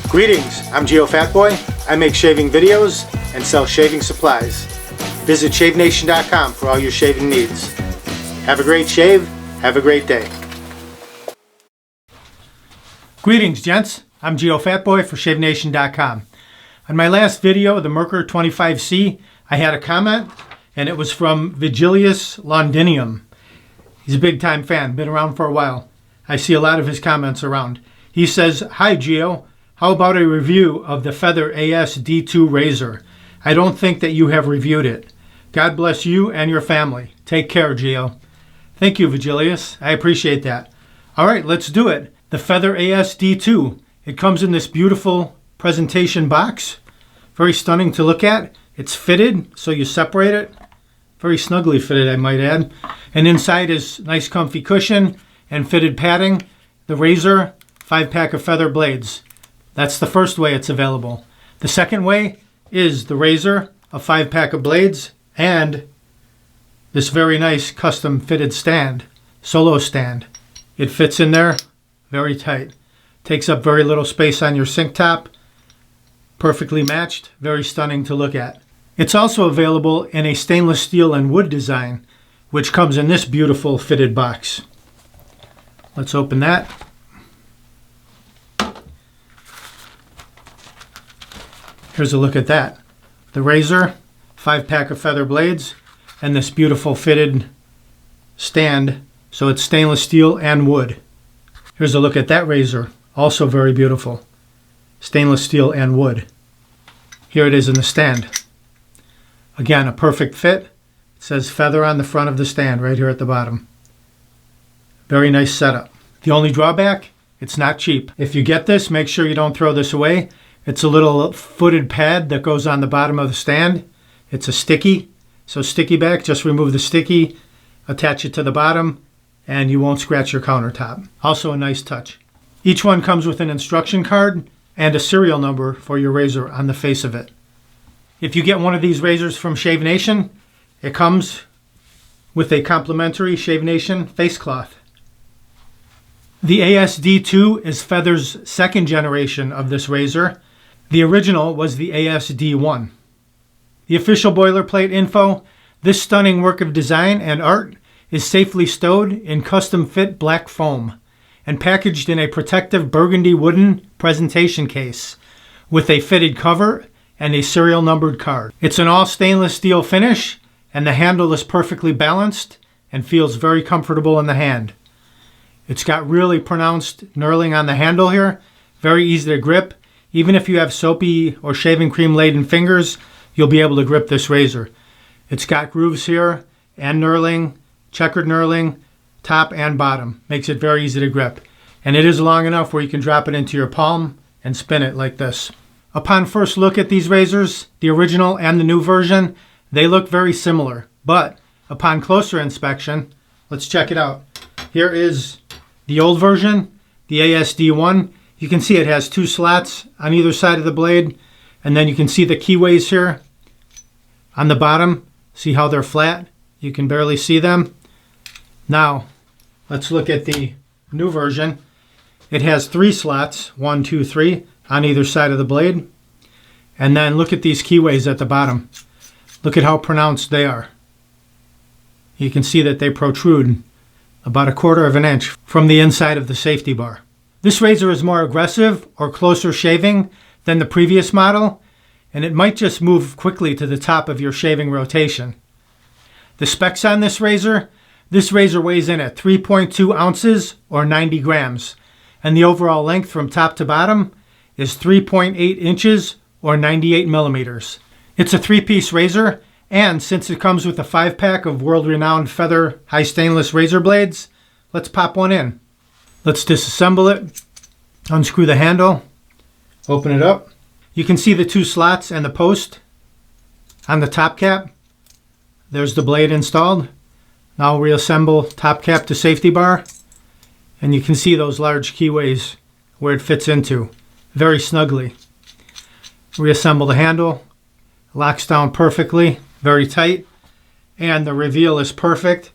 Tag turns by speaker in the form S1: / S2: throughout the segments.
S1: Greetings, I'm Geofatboy. I make shaving videos and sell shaving supplies. Visit shavenation.com for all your shaving needs. Have a great shave, have a great day. Greetings, gents. I'm Geofatboy for shavenation.com. On my last video, the Merkur 25C, I had a comment, and it was from Vigilius Londinium. He's a big time fan, been around for a while. I see a lot of his comments around. He says, "Hi Geo, how about a review of the Feather AS-D2 razor? I don't think that you have reviewed it. God bless you and your family. Take care, Geo." Thank you, Vigilius. I appreciate that. All right, let's do it. The Feather AS-D2. It comes in this beautiful presentation box. Very stunning to look at. It's fitted, so you separate it. Very snugly fitted, I might add. And inside is nice comfy cushion and fitted padding. The razor, 5-pack of feather blades. That's the first way it's available. The second way is the razor, a 5-pack of blades, and this very nice custom fitted stand, solo stand. It fits in there very tight. Takes up very little space on your sink top. Perfectly matched, very stunning to look at. It's also available in a stainless steel and wood design, which comes in this beautiful fitted box. Let's open that. Here's a look at that. The razor, 5-pack of feather blades, and this beautiful fitted stand. So it's stainless steel and wood. Here's a look at that razor, also very beautiful. Stainless steel and wood. Here it is in the stand. Again, a perfect fit. It says feather on the front of the stand right here at the bottom. Very nice setup. The only drawback, it's not cheap. If you get this, make sure you don't throw this away. It's a little footed pad that goes on the bottom of the stand. It's a sticky, so sticky back, just remove the sticky, attach it to the bottom, and you won't scratch your countertop. Also a nice touch. Each one comes with an instruction card and a serial number for your razor on the face of it. If you get one of these razors from Shave Nation, it comes with a complimentary Shave Nation face cloth. The AS-D2 is Feather's second generation of this razor. The original was the AS-D1. The official boilerplate info: this stunning work of design and art is safely stowed in custom fit black foam and packaged in a protective burgundy wooden presentation case with a fitted cover and a serial numbered card. It's an all stainless steel finish, and the handle is perfectly balanced and feels very comfortable in the hand. It's got really pronounced knurling on the handle here, very easy to grip. Even if you have soapy or shaving cream laden fingers, you'll be able to grip this razor. It's got grooves here and knurling, checkered knurling, top and bottom. Makes it very easy to grip. And it is long enough where you can drop it into your palm and spin it like this. Upon first look at these razors, the original and the new version, they look very similar. But upon closer inspection, let's check it out. Here is the old version, the AS-D1. You can see it has 2 slots on either side of the blade. And then you can see the keyways here on the bottom. See how they're flat? You can barely see them. Now, let's look at the new version. It has 3 slots, 1, 2, 3, on either side of the blade. And then look at these keyways at the bottom. Look at how pronounced they are. You can see that they protrude about 1/4 of an inch from the inside of the safety bar. This razor is more aggressive or closer shaving than the previous model, and it might just move quickly to the top of your shaving rotation. The specs on this razor weighs in at 3.2 ounces or 90 grams, and the overall length from top to bottom is 3.8 inches or 98 millimeters. It's a 3-piece razor, and since it comes with a 5-pack of world-renowned Feather high stainless razor blades, let's pop one in. Let's disassemble it, unscrew the handle, open it up. You can see the 2 slots and the post on the top cap. There's the blade installed. Now I'll reassemble top cap to safety bar, and you can see those large keyways where it fits into very snugly. Reassemble the handle, locks down perfectly, very tight, and the reveal is perfect,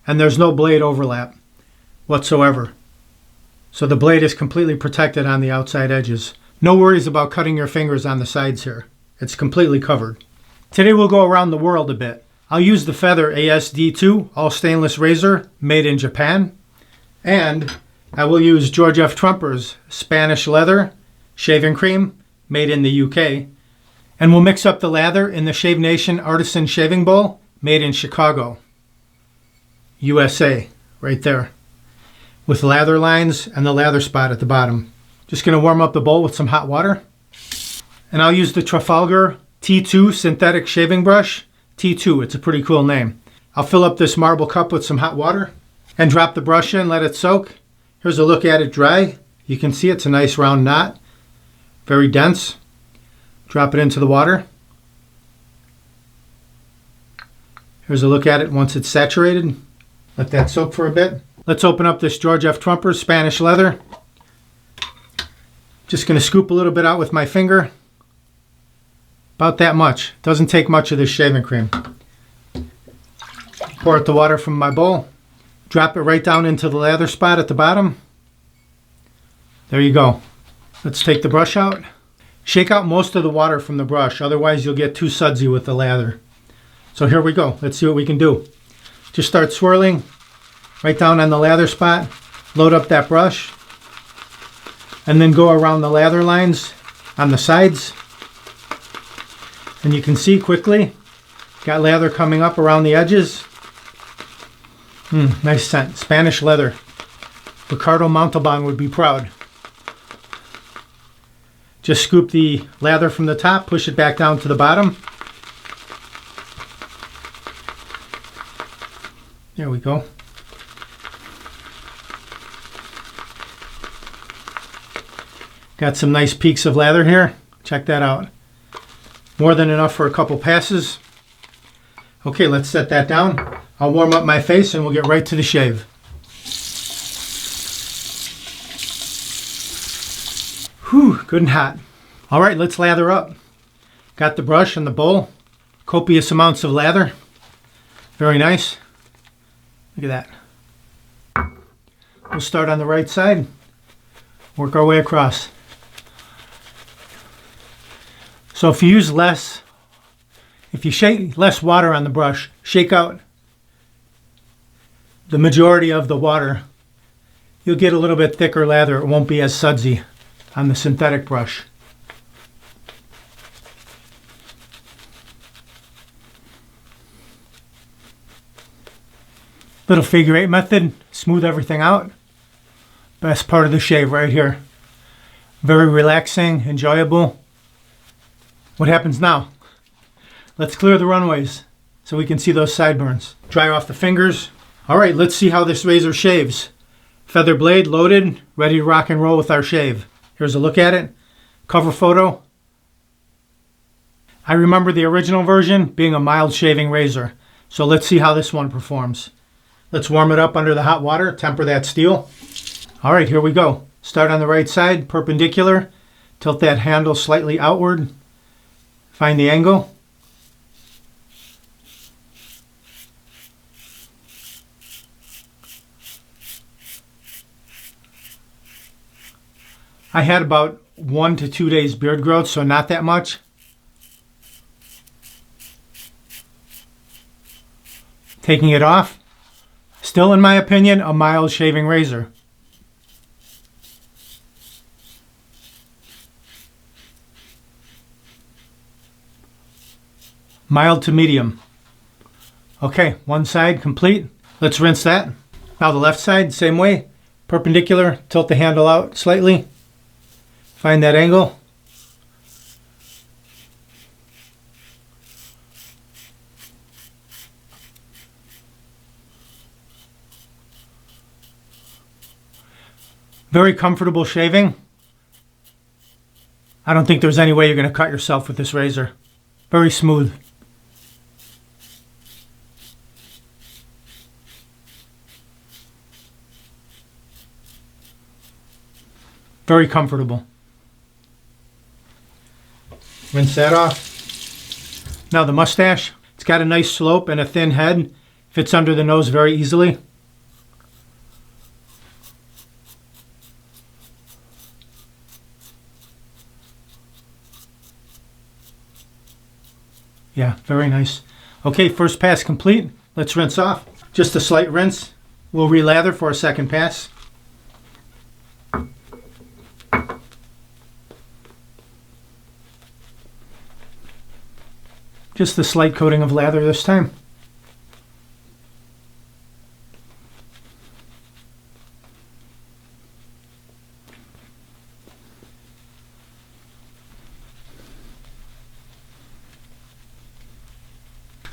S1: and there's no blade overlap whatsoever. So the blade is completely protected on the outside edges. No worries about cutting your fingers on the sides here. It's completely covered. Today we'll go around the world a bit. I'll use the Feather AS-D2 all stainless razor made in Japan. And I will use George F. Trumper's Spanish leather shaving cream made in the UK. And we'll mix up the lather in the Shave Nation Artisan Shaving Bowl made in Chicago, USA, right there, with lather lines and the lather spot at the bottom. Just going to warm up the bowl with some hot water. And I'll use the Trafalgar T2 synthetic shaving brush. T2, it's a pretty cool name. I'll fill up this marble cup with some hot water and drop the brush in, let it soak. Here's a look at it dry. You can see it's a nice round knot, very dense. Drop it into the water. Here's a look at it once it's saturated. Let that soak for a bit. Let's open up this George F. Trumper Spanish leather. Just going to scoop a little bit out with my finger. About that much. Doesn't take much of this shaving cream. Pour out the water from my bowl. Drop it right down into the lather spot at the bottom. There you go. Let's take the brush out. Shake out most of the water from the brush, otherwise you'll get too sudsy with the lather. So here we go. Let's see what we can do. Just start swirling right down on the lather spot. Load up that brush. And then go around the lather lines on the sides. And you can see quickly, got lather coming up around the edges. Nice scent. Spanish leather. Ricardo Montalban would be proud. Just scoop the lather from the top, push it back down to the bottom. There we go. Got some nice peaks of lather here. Check that out. More than enough for a couple passes. Okay, let's set that down. I'll warm up my face and we'll get right to the shave. Whew, good and hot. All right, let's lather up. Got the brush and the bowl. Copious amounts of lather. Very nice. Look at that. We'll start on the right side. Work our way across. So if you use less, if you shake less water on the brush, shake out the majority of the water, you'll get a little bit thicker lather. It won't be as sudsy on the synthetic brush. Little figure eight method, smooth everything out. Best part of the shave right here. Very relaxing, enjoyable. What happens now? Let's clear the runways so we can see those sideburns. Dry off the fingers. All right, let's see how this razor shaves. Feather blade loaded, ready to rock and roll with our shave. Here's a look at it. Cover photo. I remember the original version being a mild shaving razor. So let's see how this one performs. Let's warm it up under the hot water, temper that steel. All right, here we go. Start on the right side, perpendicular. Tilt that handle slightly outward. Find the angle. I had about 1 to 2 days beard growth, so not that much. Taking it off. Still, in my opinion, a mild shaving razor. Mild to medium. Okay, one side complete. Let's rinse that. Now the left side, same way. Perpendicular, tilt the handle out slightly. Find that angle. Very comfortable shaving. I don't think there's any way you're going to cut yourself with this razor. Very smooth. Very comfortable. Rinse that off. Now the mustache. It's got a nice slope and a thin head. Fits under the nose very easily. Yeah, very nice. Okay, first pass complete. Let's rinse off. Just a slight rinse. We'll relather for a second pass. Just a slight coating of lather this time.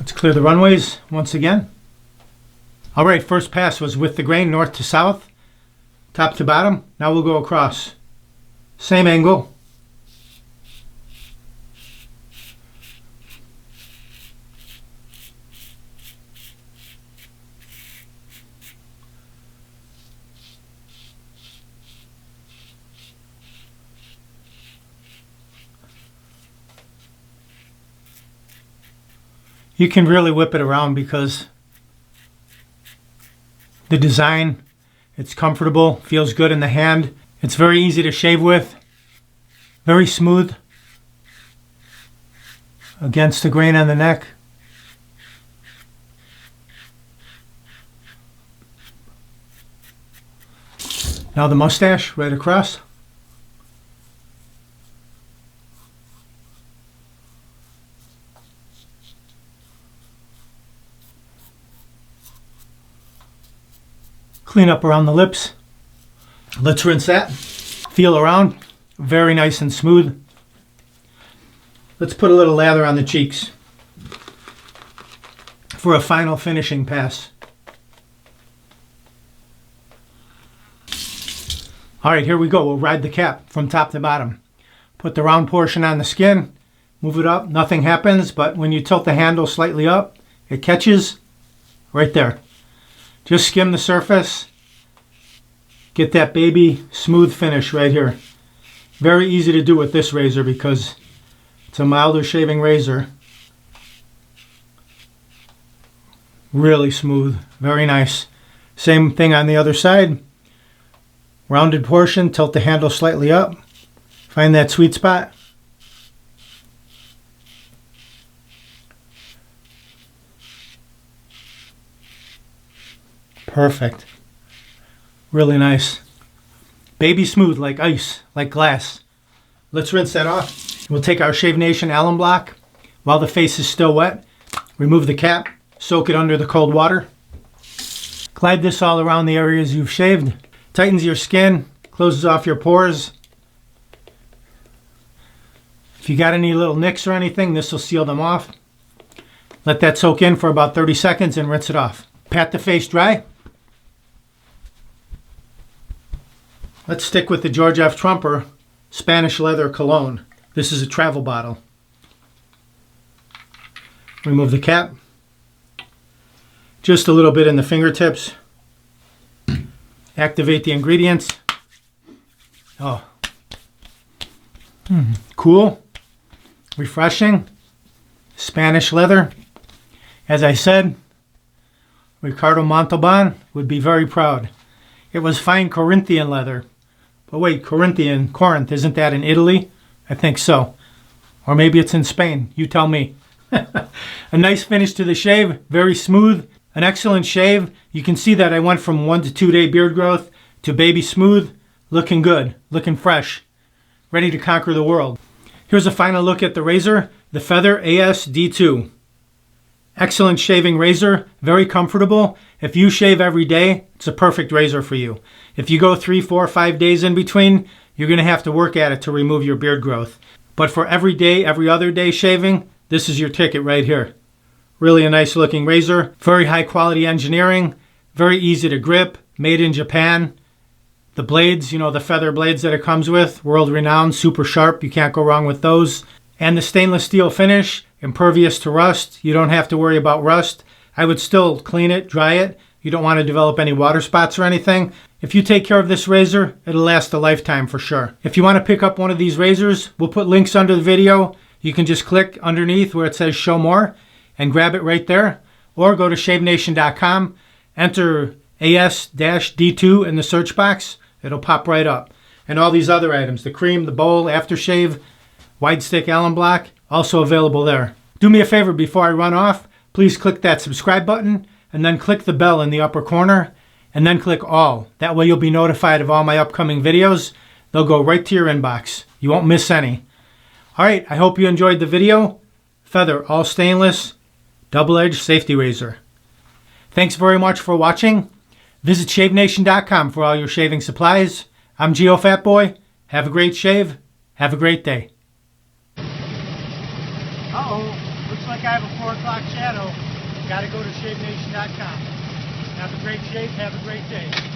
S1: Let's clear the runways once again. All right, first pass was with the grain north to south, top to bottom. Now we'll go across. Same angle. You can really whip it around because the design, it's comfortable, feels good in the hand. It's very easy to shave with, very smooth against the grain on the neck. Now the mustache right across. Clean up around the lips. Let's rinse that. Feel around. Very nice and smooth. Let's put a little lather on the cheeks for a final finishing pass. All right, here we go. We'll ride the cap from top to bottom. Put the round portion on the skin. Move it up. Nothing happens, but when you tilt the handle slightly up, it catches right there. Just skim the surface. Get that baby smooth finish right here. Very easy to do with this razor because it's a milder shaving razor. Really smooth. Very nice. Same thing on the other side. Rounded portion. Tilt the handle slightly up. Find that sweet spot. Perfect. Really nice. Baby smooth like ice, like glass. Let's rinse that off. We'll take our Shave Nation alum block while the face is still wet. Remove the cap, soak it under the cold water. Glide this all around the areas you've shaved. Tightens your skin, closes off your pores. If you got any little nicks or anything, this will seal them off. Let that soak in for about 30 seconds and rinse it off. Pat the face dry. Let's stick with the George F. Trumper Spanish Leather Cologne. This is a travel bottle. Remove the cap. Just a little bit in the fingertips. Activate the ingredients. Oh. Cool. Refreshing. Spanish leather. As I said, Ricardo Montalban would be very proud. It was fine Corinthian leather. But wait, Corinth, isn't that in Italy? I think so. Or maybe it's in Spain. You tell me. A nice finish to the shave. Very smooth. An excellent shave. You can see that I went from 1 to 2 day beard growth to baby smooth. Looking good. Looking fresh. Ready to conquer the world. Here's a final look at the razor. The Feather AS-D2. Excellent shaving razor. Very comfortable. If you shave every day, it's a perfect razor for you. If you go 3, 4, 5 days in between, you're going to have to work at it to remove your beard growth. But for every day, every other day shaving, this is your ticket right here. Really a nice looking razor. Very high quality engineering. Very easy to grip. Made in Japan. The blades, you know, the feather blades that it comes with, world renowned, super sharp. You can't go wrong with those. And the stainless steel finish, impervious to rust. You don't have to worry about rust. I would still clean it, dry it. You don't want to develop any water spots or anything. If you take care of this razor, it'll last a lifetime for sure. If you want to pick up one of these razors, we'll put links under the video. You can just click underneath where it says show more and grab it right there. Or go to shavenation.com, enter AS-D2 in the search box. It'll pop right up. And all these other items, the cream, the bowl, aftershave, wide stick alum block, also available there. Do me a favor before I run off. Please click that subscribe button and then click the bell in the upper corner and then click all. That way you'll be notified of all my upcoming videos. They'll go right to your inbox. You won't miss any. Alright, I hope you enjoyed the video. Feather, all stainless, double-edged safety razor. Thanks very much for watching. Visit shavenation.com for all your shaving supplies. I'm Geofatboy. Have a great shave. Have a great day. Uh-oh, looks like I have a 4 o'clock shadow. Got to go to shavenation.com. Have a great shave. Have a great day.